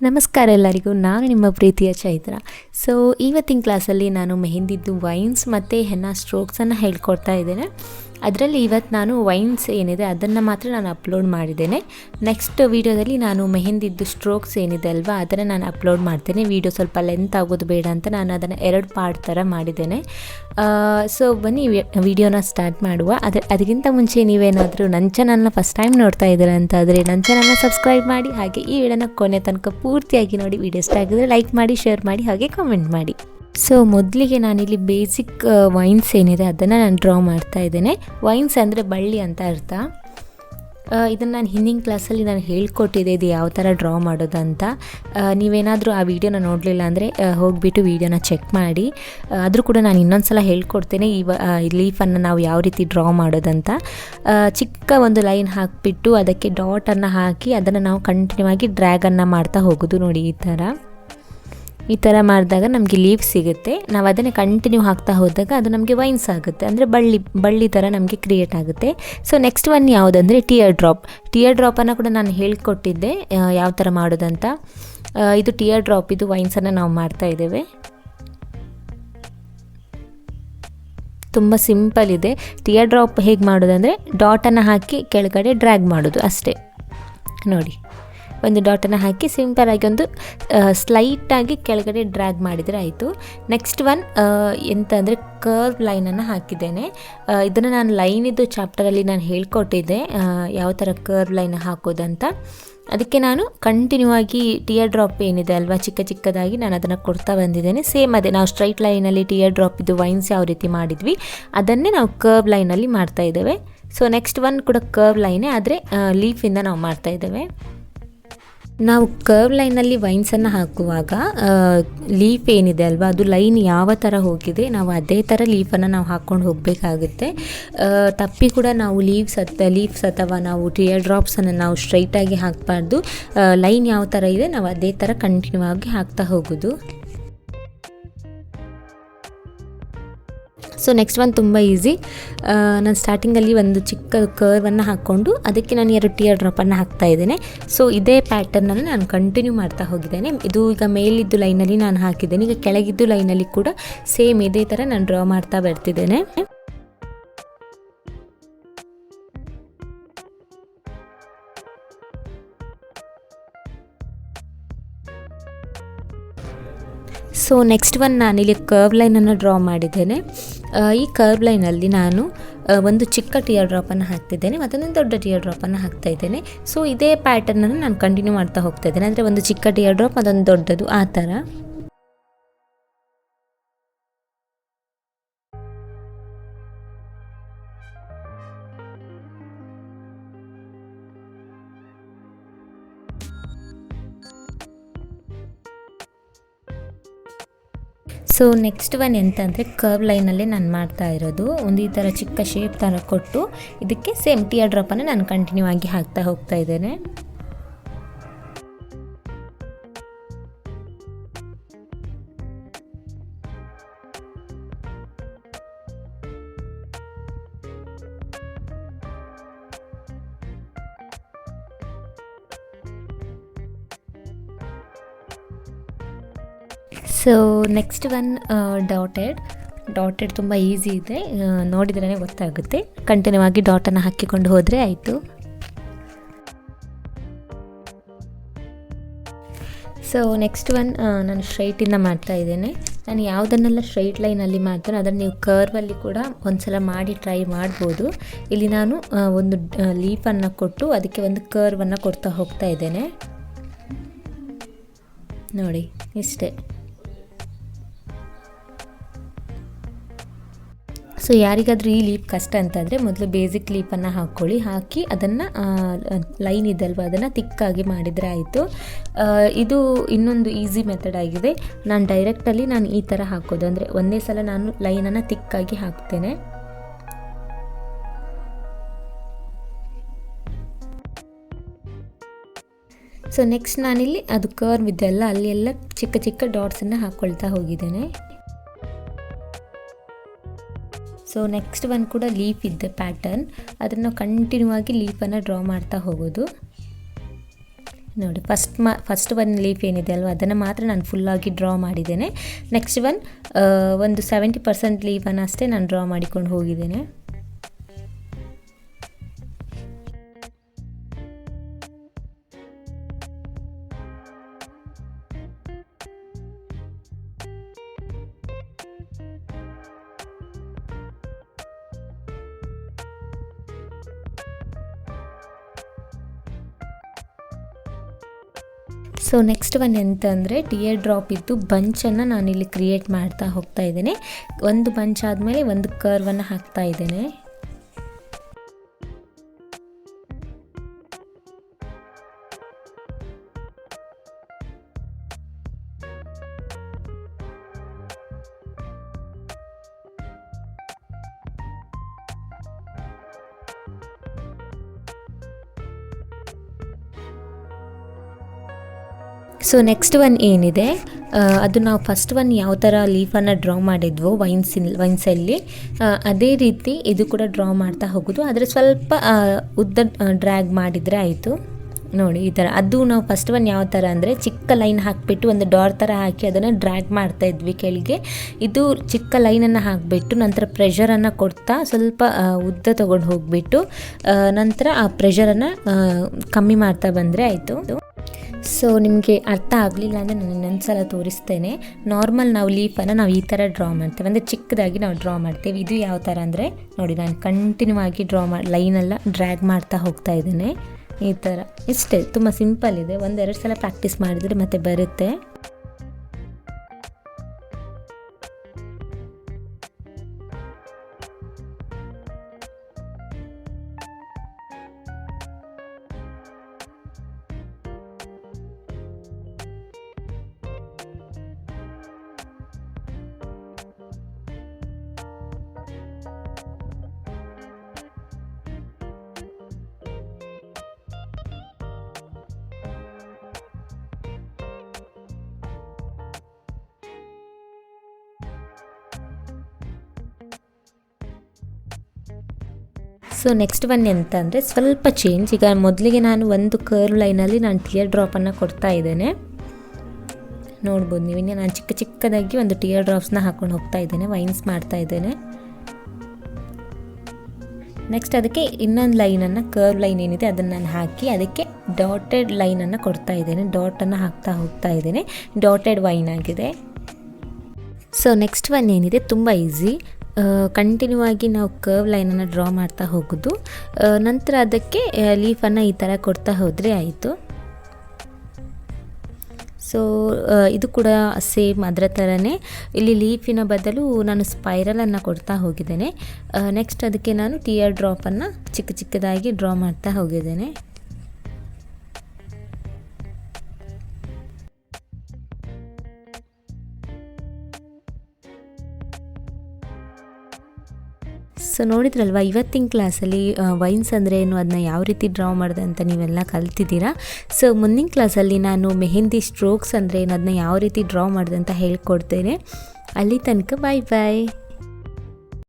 ನಮಸ್ಕಾರ ಎಲ್ಲರಿಗೂ, ನಾನು ನಿಮ್ಮ ಪ್ರೀತಿಯ ಚೈತ್ರ. ಸೊ ಇವತ್ತಿನ ಕ್ಲಾಸಲ್ಲಿ ನಾನು ಮೆಹಂದಿದ್ದು ವೈನ್ಸ್ ಮತ್ತು ಹೆನ್ನಾ ಸ್ಟ್ರೋಕ್ಸನ್ನು ಹೇಳ್ಕೊಡ್ತಾ ಇದ್ದೇನೆ. ಅದರಲ್ಲಿ ಇವತ್ತು ನಾನು ವೈನ್ಸ್ ಏನಿದೆ ಅದನ್ನು ಮಾತ್ರ ನಾನು ಅಪ್ಲೋಡ್ ಮಾಡಿದ್ದೇನೆ. ನೆಕ್ಸ್ಟ್ ವೀಡಿಯೋದಲ್ಲಿ ನಾನು ಮೆಹಂದಿದ್ದು ಸ್ಟ್ರೋಕ್ಸ್ ಏನಿದೆ ಅಲ್ವಾ ಅದನ್ನು ನಾನು ಅಪ್ಲೋಡ್ ಮಾಡ್ತೇನೆ. ವೀಡಿಯೋ ಸ್ವಲ್ಪ ಲೆಂತ್ ಆಗೋದು ಬೇಡ ಅಂತ ನಾನು ಅದನ್ನು 2 ಪಾರ್ಟ್ ಥರ ಮಾಡಿದ್ದೇನೆ. ಸೊ ಬನ್ನಿ ವಿಡಿಯೋನ ಸ್ಟಾರ್ಟ್ ಮಾಡುವ. ಅದಕ್ಕಿಂತ ಮುಂಚೆ ನೀವೇನಾದರೂ ನನ್ನ ಚಾನಲ್ನ ಫಸ್ಟ್ ಟೈಮ್ ನೋಡ್ತಾ ಇದ್ದೀರಾ ಅಂತಾದರೆ ನನ್ನ ಚಾನಲ್ನ ಸಬ್ಸ್ಕ್ರೈಬ್ ಮಾಡಿ, ಹಾಗೆ ಈ ವಿಡಿಯೋನ ಕೊನೆ ತನಕ ಪೂರ್ತಿಯಾಗಿ ನೋಡಿ. ವಿಡಿಯೋ ಇಷ್ಟ ಆಗಿದ್ರೆ ಲೈಕ್ ಮಾಡಿ, ಶೇರ್ ಮಾಡಿ, ಹಾಗೆ ಕಾಮೆಂಟ್ ಮಾಡಿ. ಸೊ ಮೊದಲಿಗೆ ನಾನಿಲ್ಲಿ ಬೇಸಿಕ್ ವೈನ್ಸ್ ಏನಿದೆ ಅದನ್ನು ನಾನು ಡ್ರಾ ಮಾಡ್ತಾ ಇದ್ದೇನೆ. ವೈನ್ಸ್ ಅಂದರೆ ಬಳ್ಳಿ ಅಂತ ಅರ್ಥ. ಇದನ್ನು ನಾನು ಹಿಂದಿನ ಕ್ಲಾಸಲ್ಲಿ ನಾನು ಹೇಳ್ಕೊಟ್ಟಿದ್ದೆ ಇದು ಯಾವ ಥರ ಡ್ರಾ ಮಾಡೋದಂತ. ನೀವೇನಾದರೂ ಆ ವಿಡಿಯೋನ ನೋಡಲಿಲ್ಲ ಅಂದರೆ ಹೋಗಿಬಿಟ್ಟು ವಿಡಿಯೋನ ಚೆಕ್ ಮಾಡಿ. ಆದರೂ ಕೂಡ ನಾನು ಇನ್ನೊಂದು ಸಲ ಹೇಳ್ಕೊಡ್ತೇನೆ ಈ ಲೀಫನ್ನು ನಾವು ಯಾವ ರೀತಿ ಡ್ರಾ ಮಾಡೋದಂತ. ಚಿಕ್ಕ ಒಂದು ಲೈನ್ ಹಾಕಿಬಿಟ್ಟು ಅದಕ್ಕೆ ಡಾಟನ್ನು ಹಾಕಿ ಅದನ್ನು ನಾವು ಕಂಟಿನ್ಯೂ ಆಗಿ ಡ್ರ್ಯಾಗನ್ನು ಮಾಡ್ತಾ ಹೋಗೋದು. ನೋಡಿ ಈ ಥರ ಮಾಡಿದಾಗ ನಮಗೆ ಲೀವ್ ಸಿಗುತ್ತೆ. ನಾವು ಅದನ್ನೇ ಕಂಟಿನ್ಯೂ ಹಾಕ್ತಾ ಹೋದಾಗ ಅದು ನಮಗೆ ವೈನ್ಸ್ ಆಗುತ್ತೆ, ಅಂದರೆ ಬಳ್ಳಿ ಥರ ನಮಗೆ ಕ್ರಿಯೇಟ್ ಆಗುತ್ತೆ. ಸೊ ನೆಕ್ಸ್ಟ್ ಒನ್ ಯಾವುದಂದರೆ ಟಿಯರ್ ಡ್ರಾಪನ್ನು ಕೂಡ ನಾನು ಹೇಳ್ಕೊಟ್ಟಿದ್ದೆ ಯಾವ ಥರ ಮಾಡೋದಂತ. ಇದು ಟಿಯರ್ ಡ್ರಾಪ್, ಇದು ವೈನ್ಸನ್ನು ನಾವು ಮಾಡ್ತಾ ಇದ್ದೇವೆ. ತುಂಬ ಸಿಂಪಲ್ ಇದೆ. ಟಿಯರ್ ಡ್ರಾಪ್ ಹೇಗೆ ಮಾಡೋದಂದರೆ ಡಾಟನ್ನು ಹಾಕಿ ಕೆಳಗಡೆ ಡ್ರ್ಯಾಗ್ ಮಾಡೋದು ಅಷ್ಟೇ. ನೋಡಿ, ಒಂದು ಡಾಟನ್ನು ಹಾಕಿ ಸಿಂಪಲಾಗಿ ಒಂದು ಸ್ಲೈಟಾಗಿ ಕೆಳಗಡೆ ಡ್ರ್ಯಾಗ್ ಮಾಡಿದರೆ ಆಯಿತು. ನೆಕ್ಸ್ಟ್ ಒನ್ ಎಂತ ಅಂದರೆ ಕರ್ವ್ ಲೈನನ್ನು ಹಾಕಿದ್ದೇನೆ. ಇದನ್ನು ನಾನು ಲೈನಿದ್ದು ಚಾಪ್ಟರಲ್ಲಿ ನಾನು ಹೇಳ್ಕೊಟ್ಟಿದ್ದೆ ಯಾವ ಥರ ಕರ್ವ್ ಲೈನ್ ಹಾಕೋದಂತ. ಅದಕ್ಕೆ ನಾನು ಕಂಟಿನ್ಯೂ ಆಗಿ ಟಿಯರ್ ಡ್ರಾಪ್ ಏನಿದೆ ಅಲ್ವಾ ಚಿಕ್ಕದಾಗಿ ನಾನು ಅದನ್ನು ಕೊಡ್ತಾ ಬಂದಿದ್ದೇನೆ. ಸೇಮ್ ಅದೇ ನಾವು ಸ್ಟ್ರೈಟ್ ಲೈನಲ್ಲಿ ಟಿಯರ್ ಡ್ರಾಪ್ ಇದು ವೈನ್ಸ್ ಯಾವ ರೀತಿ ಮಾಡಿದ್ವಿ ಅದನ್ನೇ ನಾವು ಕರ್ವ್ ಲೈನಲ್ಲಿ ಮಾಡ್ತಾ ಇದ್ದೇವೆ. ಸೊ ನೆಕ್ಸ್ಟ್ ಒನ್ ಕೂಡ ಕರ್ವ್ ಲೈನೇ, ಆದರೆ ಲೀಫಿಂದ ನಾವು ಮಾಡ್ತಾ ಇದ್ದೇವೆ. ನಾವು ಕರ್ವ್ ಲೈನಲ್ಲಿ ವೈನ್ಸನ್ನು ಹಾಕುವಾಗ ಲೀಫ್ ಏನಿದೆ ಅಲ್ವಾ ಅದು ಲೈನ್ ಯಾವ ಥರ ಹೋಗಿದೆ ನಾವು ಅದೇ ಥರ ಲೀಫನ್ನು ನಾವು ಹಾಕ್ಕೊಂಡು ಹೋಗಬೇಕಾಗುತ್ತೆ. ತಪ್ಪಿ ಕೂಡ ನಾವು ಲೀವ್ಸ್ ಅಥವಾ ನಾವು ಟಿಯರ್ ಡ್ರಾಪ್ಸನ್ನು ನಾವು ಸ್ಟ್ರೈಟಾಗಿ ಹಾಕಬಾರ್ದು. ಲೈನ್ ಯಾವ ಥರ ಇದೆ ನಾವು ಅದೇ ಥರ ಕಂಟಿನ್ಯೂ ಆಗಿ ಹಾಕ್ತಾ ಹೋಗೋದು. ಸೊ ನೆಕ್ಸ್ಟ್ ಒನ್ ತುಂಬ ಈಸಿ. ನಾನು ಸ್ಟಾರ್ಟಿಂಗಲ್ಲಿ ಒಂದು ಚಿಕ್ಕ ಕರ್ವನ್ನು ಹಾಕ್ಕೊಂಡು ಅದಕ್ಕೆ ನಾನು 2 ಟಿಯರ್ ಡ್ರಾಪನ್ನು ಹಾಕ್ತಾ ಇದ್ದೇನೆ. ಸೊ ಇದೇ ಪ್ಯಾಟರ್ನನ್ನು ನಾನು ಕಂಟಿನ್ಯೂ ಮಾಡ್ತಾ ಹೋಗಿದ್ದೇನೆ. ಇದು ಈಗ ಮೇಲಿದ್ದು ಲೈನಲ್ಲಿ ನಾನು ಹಾಕಿದ್ದೇನೆ. ಈಗ ಕೆಳಗಿದ್ದು ಲೈನಲ್ಲಿ ಕೂಡ ಸೇಮ್ ಇದೇ ಥರ ನಾನು ಡ್ರಾ ಮಾಡ್ತಾ ಬರ್ತಿದ್ದೇನೆ. ಸೊ ನೆಕ್ಸ್ಟ್ ಒನ್ ನಾನಿಲ್ಲಿ ಕರ್ವ್ ಲೈನನ್ನು ಡ್ರಾ ಮಾಡಿದ್ದೇನೆ. ಈ ಕರ್ವ್ ಲೈನಲ್ಲಿ ನಾನು ಒಂದು ಚಿಕ್ಕ ಟಿಯರ್ ಡ್ರಾಪನ್ನು ಹಾಕ್ತಿದ್ದೇನೆ, ಮತ್ತೊಂದು ದೊಡ್ಡ ಟಿಯರ್ ಡ್ರಾಪನ್ನು ಹಾಕ್ತಾ ಇದ್ದೇನೆ. ಸೊ ಇದೇ ಪ್ಯಾಟರ್ನನ್ನು ನಾನು ಕಂಟಿನ್ಯೂ ಮಾಡ್ತಾ ಹೋಗ್ತಾ ಇದ್ದೇನೆ, ಅಂದರೆ ಒಂದು ಚಿಕ್ಕ ಟಿಯರ್ ಡ್ರಾಪ್ ಅದೊಂದು ದೊಡ್ಡದು ಆ ಥರ. ಸೊ ನೆಕ್ಸ್ಟ್ ಒನ್ ಎಂತ ಅಂದರೆ ಕರ್ವ್ ಲೈನಲ್ಲೇ ನಾನು ಮಾಡ್ತಾ ಇರೋದು. ಒಂದು ಈ ಥರ ಚಿಕ್ಕ ಶೇಪ್ ಥರ ಕೊಟ್ಟು ಇದಕ್ಕೆ ಸೇಮ್ ಟಿಯರ್ ಡ್ರಾಪನ್ನು ನಾನು ಕಂಟಿನ್ಯೂ ಆಗಿ ಹಾಕ್ತಾ ಹೋಗ್ತಾ ಇದ್ದೇನೆ. ಸೊ ನೆಕ್ಸ್ಟ್ ಒನ್ ಡಾಟೆಡ್ ತುಂಬ ಈಸಿ ಇದೆ, ನೋಡಿದ್ರೇ ಗೊತ್ತಾಗುತ್ತೆ. ಕಂಟಿನ್ಯೂ ಆಗಿ ಡಾಟನ್ನು ಹಾಕಿಕೊಂಡು ಹೋದರೆ ಆಯಿತು. ಸೊ ನೆಕ್ಸ್ಟ್ ಒನ್ ನಾನು ಸ್ಟ್ರೈಟಿಂದ ಮಾಡ್ತಾ ಇದ್ದೇನೆ. ನಾನು ಯಾವುದನ್ನೆಲ್ಲ ಸ್ಟ್ರೈಟ್ ಲೈನಲ್ಲಿ ಮಾಡ್ತೇನೆ ಅದನ್ನು ನೀವು ಕರ್ವಲ್ಲಿ ಕೂಡ ಒಂದ್ಸಲ ಮಾಡಿ ಟ್ರೈ ಮಾಡ್ಬೋದು. ಇಲ್ಲಿ ನಾನು ಒಂದು ಲೀಫನ್ನು ಕೊಟ್ಟು ಅದಕ್ಕೆ ಒಂದು ಕರ್ವನ್ನು ಕೊಡ್ತಾ ಹೋಗ್ತಾ ಇದ್ದೇನೆ. ನೋಡಿ ಇಷ್ಟೇ. ಸೊ ಯಾರಿಗಾದರೂ ಈ ಲೀಪ್ ಕಷ್ಟ ಅಂತಂದರೆ ಮೊದಲು ಬೇಸಿಕ್ ಲೀಪನ್ನು ಹಾಕಿ ಅದನ್ನು ಲೈನ್ ಇದಲ್ವ ಅದನ್ನು ತಿಕ್ಕಾಗಿ ಮಾಡಿದರೆ ಆಯಿತು. ಇದು ಇನ್ನೊಂದು ಈಸಿ ಮೆಥಡ್ ಆಗಿದೆ. ನಾನು ಡೈರೆಕ್ಟಲ್ಲಿ ನಾನು ಈ ಥರ ಹಾಕೋದು, ಅಂದರೆ ಒಂದೇ ಸಲ ನಾನು ಲೈನನ್ನು ತಿಕ್ಕಾಗಿ ಹಾಕ್ತೇನೆ. ಸೊ ನೆಕ್ಸ್ಟ್ ನಾನಿಲ್ಲಿ ಅದು ಕರ್ವ್ ಇದೆಲ್ಲ ಅಲ್ಲಿ ಎಲ್ಲ ಚಿಕ್ಕ ಚಿಕ್ಕ ಡಾಟ್ಸನ್ನು ಹಾಕ್ಕೊಳ್ತಾ ಹೋಗಿದ್ದೇನೆ. ಸೊ ನೆಕ್ಸ್ಟ್ ಒನ್ ಕೂಡ ಲೀಫ್ ಇದ್ದ ಪ್ಯಾಟರ್ನ್, ಅದನ್ನು ಕಂಟಿನ್ಯೂ ಆಗಿ ಲೀಫನ್ನು ಡ್ರಾ ಮಾಡ್ತಾ ಹೋಗೋದು. ನೋಡಿ ಫಸ್ಟ್ ಒನ್ ಲೀಫ್ ಏನಿದೆ ಅಲ್ವ ಅದನ್ನು ಮಾತ್ರ ನಾನು ಫುಲ್ಲಾಗಿ ಡ್ರಾ ಮಾಡಿದ್ದೇನೆ. ನೆಕ್ಸ್ಟ್ ಒಂದು 70% ಲೀಫನ್ನು ಅಷ್ಟೇ ನಾನು ಡ್ರಾ ಮಾಡಿಕೊಂಡು ಹೋಗಿದ್ದೇನೆ. ಸೊ ನೆಕ್ಸ್ಟ್ ಒನ್ ಎಂತ ಅಂದರೆ ಟಿಯರ್ ಡ್ರಾಪ್ ಇದ್ದು ಬಂಚನ್ನು ನಾನಿಲ್ಲಿ ಕ್ರಿಯೇಟ್ ಮಾಡ್ತಾ ಹೋಗ್ತಾ ಇದ್ದೇನೆ. ಒಂದು ಬಂಚ್ ಆದಮೇಲೆ ಒಂದು ಕರ್ವನ್ನು ಹಾಕ್ತಾ ಇದ್ದೇನೆ. ಸೊ ನೆಕ್ಸ್ಟ್ ಒನ್ ಏನಿದೆ ಅದು ನಾವು ಫಸ್ಟ್ ಒನ್ ಯಾವ ಥರ ಲೀಫನ್ನು ಡ್ರಾ ಮಾಡಿದ್ವೋ ವೈನ್ಸಲ್ಲಿ ಅದೇ ರೀತಿ ಇದು ಕೂಡ ಡ್ರಾ ಮಾಡ್ತಾ ಹೋಗೋದು. ಆದರೆ ಸ್ವಲ್ಪ ಉದ್ದ ಡ್ರ್ಯಾಗ್ ಮಾಡಿದರೆ ಆಯಿತು. ನೋಡಿ ಈ ಥರ. ಅದು ನಾವು ಫಸ್ಟ್ ಒನ್ ಯಾವ ಥರ ಅಂದರೆ ಚಿಕ್ಕ ಲೈನ್ ಹಾಕಿಬಿಟ್ಟು ಒಂದು ಡಾಟ್ ಥರ ಹಾಕಿ ಅದನ್ನು ಡ್ರ್ಯಾಗ್ ಮಾಡ್ತಾ ಇದ್ವಿ ಕೆಳಗೆ. ಇದು ಚಿಕ್ಕ ಲೈನನ್ನು ಹಾಕಿಬಿಟ್ಟು ನಂತರ ಪ್ರೆಷರನ್ನು ಕೊಡ್ತಾ ಸ್ವಲ್ಪ ಉದ್ದ ತೊಗೊಂಡು ಹೋಗಿಬಿಟ್ಟು ನಂತರ ಆ ಪ್ರೆಷರನ್ನು ಕಮ್ಮಿ ಮಾಡ್ತಾ ಬಂದರೆ ಆಯಿತು. ಸೊ ನಿಮಗೆ ಅರ್ಥ ಆಗಲಿಲ್ಲ ಅಂದರೆ ನಾನು ಇನ್ನೊಂದು ಸಲ ತೋರಿಸ್ತೇನೆ. ನಾರ್ಮಲ್ ನಾವು ಲೀಫನ್ನು ನಾವು ಈ ಥರ ಡ್ರಾ ಮಾಡ್ತೇವೆ, ಅಂದರೆ ಚಿಕ್ಕದಾಗಿ ನಾವು ಡ್ರಾ ಮಾಡ್ತೇವೆ. ಇದು ಯಾವ ಥರ ಅಂದರೆ ನೋಡಿ, ನಾನು ಕಂಟಿನ್ಯೂ ಆಗಿ ಲೈನೆಲ್ಲ ಡ್ರ್ಯಾಗ್ ಮಾಡ್ತಾ ಹೋಗ್ತಾ ಇದ್ದೇನೆ ಈ ಥರ. ಇಷ್ಟೇ, ತುಂಬ ಸಿಂಪಲ್ ಇದೆ. 1-2 ಸಲ ಪ್ರಾಕ್ಟೀಸ್ ಮಾಡಿದರೆ ಮತ್ತೆ ಬರುತ್ತೆ. ಸೊ ನೆಕ್ಸ್ಟ್ ಒನ್ ಎಂತ ಅಂದರೆ ಸ್ವಲ್ಪ ಚೇಂಜ್. ಈಗ ಮೊದಲಿಗೆ ನಾನು ಒಂದು ಕರ್ವ್ ಲೈನಲ್ಲಿ ನಾನು ಟಿಯರ್ ಡ್ರಾಪನ್ನು ಕೊಡ್ತಾ ಇದ್ದೇನೆ, ನೋಡ್ಬೋದು ನೀವು. ಇನ್ನೇ ನಾನು ಚಿಕ್ಕದಾಗಿ ಒಂದು ಟಿಯರ್ ಡ್ರಾಪ್ಸ್ನ ಹಾಕೊಂಡು ಹೋಗ್ತಾ ಇದ್ದೇನೆ, ವೈನ್ಸ್ ಮಾಡ್ತಾ ಇದ್ದೇನೆ. ನೆಕ್ಸ್ಟ್ ಅದಕ್ಕೆ ಇನ್ನೊಂದು ಲೈನನ್ನು, ಕರ್ವ್ ಲೈನ್ ಏನಿದೆ ಅದನ್ನು ನಾನು ಹಾಕಿ ಅದಕ್ಕೆ ಡಾಟೆಡ್ ಲೈನನ್ನು ಕೊಡ್ತಾ ಇದ್ದೇನೆ, ಡಾಟನ್ನು ಹಾಕ್ತಾ ಹೋಗ್ತಾ ಇದ್ದೇನೆ. ಡಾಟೆಡ್ ವೈನ್ ಆಗಿದೆ. ಸೊ ನೆಕ್ಸ್ಟ್ ಒನ್ ಏನಿದೆ ತುಂಬ ಈಸಿ. ಕಂಟಿನ್ಯೂ ಆಗಿ ನಾವು ಕರ್ವ್ ಲೈನನ್ನು ಡ್ರಾ ಮಾಡ್ತಾ ಹೋಗೋದು. ನಂತರ ಅದಕ್ಕೆ ಲೀಫನ್ನು ಈ ಥರ ಕೊಡ್ತಾ ಹೋದರೆ ಆಯಿತು. ಸೊ ಇದು ಕೂಡ ಸೇಮ್ ಅದರ ಥರನೇ. ಇಲ್ಲಿ ಲೀಫಿನ ಬದಲು ನಾನು ಸ್ಪೈರಲನ್ನು ಕೊಡ್ತಾ ಹೋಗಿದ್ದೇನೆ. ನೆಕ್ಸ್ಟ್ ಅದಕ್ಕೆ ನಾನು ಟಿಯರ್ ಡ್ರಾಪನ್ನು ಚಿಕ್ಕದಾಗಿ ಡ್ರಾ ಮಾಡ್ತಾ ಹೋಗಿದ್ದೇನೆ. ಸೊ ನೋಡಿದ್ರಲ್ವ, ಇವತ್ತಿನ ಕ್ಲಾಸಲ್ಲಿ ವೈನ್ಸ್ ಅಂದರೆ ಏನು, ಅದನ್ನ ಯಾವ ರೀತಿ ಡ್ರಾ ಮಾಡಿದೆ ಅಂತ ನೀವೆಲ್ಲ ಕಲ್ತಿದ್ದೀರಾ. ಸೊ ಮುಂದಿನ ಕ್ಲಾಸಲ್ಲಿ ನಾನು ಮೆಹಂದಿ ಸ್ಟ್ರೋಕ್ಸ್ ಅಂದರೆ ಏನು, ಅದನ್ನ ಯಾವ ರೀತಿ ಡ್ರಾ ಮಾಡಿದೆ ಅಂತ ಹೇಳ್ಕೊಡ್ತೇನೆ. ಅಲ್ಲಿ ತನಕ ಬಾಯ್ ಬಾಯ್.